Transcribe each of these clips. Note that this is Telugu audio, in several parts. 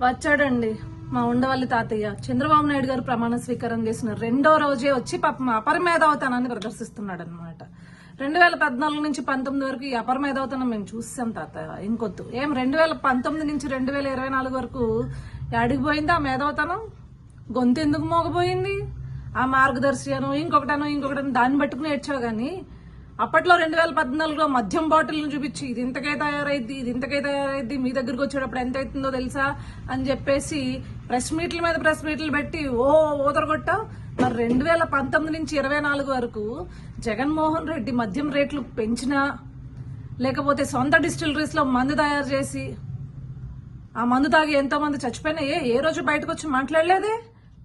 వచ్చాడండి మా ఉండవల్లి తాతయ్య. చంద్రబాబు నాయుడు గారు ప్రమాణ స్వీకారం చేసిన రెండో రోజే వచ్చి పాపం అపరమేధావతనాన్ని ప్రదర్శిస్తున్నాడు అనమాట. 2014 నుంచి 19 వరకు ఈ అపరమేధావతనం మేము చూసాం తాతయ్య. ఇంకొద్దు ఏం 2019 నుంచి 2024 వరకు అడిగిపోయింది ఆ మేధావతనం. గొంతు ఎందుకు మోగపోయింది? ఆ మార్గదర్శి అనో ఇంకొకటనో దాన్ని పట్టుకుని ఏడ్చావు గానీ అప్పట్లో 2014లో మద్యం బాటిల్ను చూపించి ఇది ఇంతకే తయారైద్ది మీ దగ్గరకు వచ్చేటప్పుడు ఎంత అవుతుందో తెలుసా అని చెప్పేసి ప్రెస్ మీట్ల మీద ప్రెస్ మీట్లు పెట్టి ఊదరగొట్టావు. మరి 2019 నుంచి 24 వరకు జగన్మోహన్ రెడ్డి మద్యం రేట్లు పెంచినా లేకపోతే సొంత డిస్టిలరీస్ లో మందు తయారు చేసి ఆ మందు తాగి ఎంతో మంది చచ్చిపోయినా ఏ రోజు బయటకు వచ్చి మాట్లాడలేదే?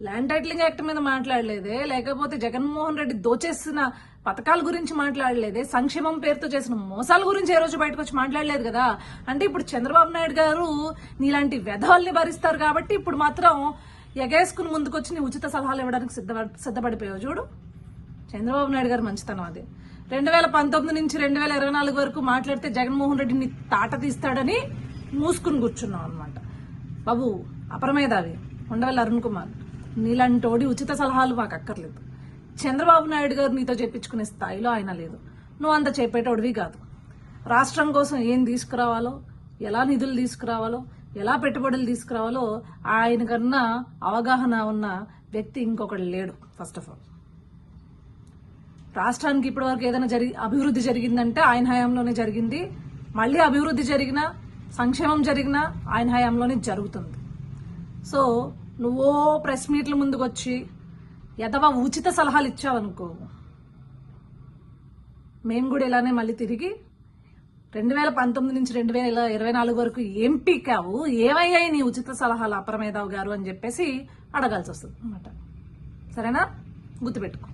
ల్యాండ్ టైటిలింగ్ యాక్ట్ మీద మాట్లాడలేదే? లేకపోతే జగన్మోహన్ రెడ్డి దోచేసిన పథకాల గురించి మాట్లాడలేదే? సంక్షేమం పేరుతో చేసిన మోసాల గురించి ఏ రోజు బయటకు వచ్చి మాట్లాడలేదు కదా. అంటే ఇప్పుడు చంద్రబాబు నాయుడు గారు నీలాంటి వ్యధల్ని భరిస్తారు కాబట్టి ఇప్పుడు మాత్రం ఎగేసుకుని ముందుకొచ్చి నీ ఉచిత సలహాలు ఇవ్వడానికి సిద్ధపడిపోయావు చూడు. చంద్రబాబు నాయుడు గారు మంచితనం అది. 2019 నుంచి 2024 వరకు మాట్లాడితే జగన్మోహన్ రెడ్డిని తాట తీస్తాడని మూసుకుని కూర్చున్నావు అనమాట. బాబు అపరమేధావి ఉండవల్లి అరుణ్ కుమార్, నీలాంటోడి ఉచిత సలహాలు మాకు అక్కర్లేదు. చంద్రబాబు నాయుడు గారు నీతో చెప్పించుకునే స్థాయిలో ఆయన లేదు. నువ్వు అంత చెప్పేటోడివి కాదు. రాష్ట్రం కోసం ఏం తీసుకురావాలో, ఎలా నిధులు తీసుకురావాలో, ఎలా పెట్టుబడులు తీసుకురావాలో ఆయన కన్నా అవగాహన ఉన్న వ్యక్తి ఇంకొకటి లేడు. ఫస్ట్ ఆఫ్ ఆల్ రాష్ట్రానికి ఇప్పటివరకు ఏదైనా అభివృద్ధి జరిగిందంటే ఆయన హయాంలోనే జరిగింది. మళ్ళీ అభివృద్ధి జరిగినా సంక్షేమం జరిగినా ఆయన హయాంలోనే జరుగుతుంది. సో నువ్వో ప్రెస్ మీట్ల ముందుకు వచ్చి ఎదవా ఉచిత సలహాలు ఇచ్చావనుకో, మేము కూడా ఇలానే మళ్ళీ తిరిగి 2019 నుంచి 2024 వరకు ఏం పీకావు, ఏమయ్యాయి నీ ఉచిత సలహాలు అపరమేధావ్ గారు అని చెప్పేసి అడగాల్సి వస్తుంది అన్నమాట. సరేనా? గుర్తుపెట్టుకో.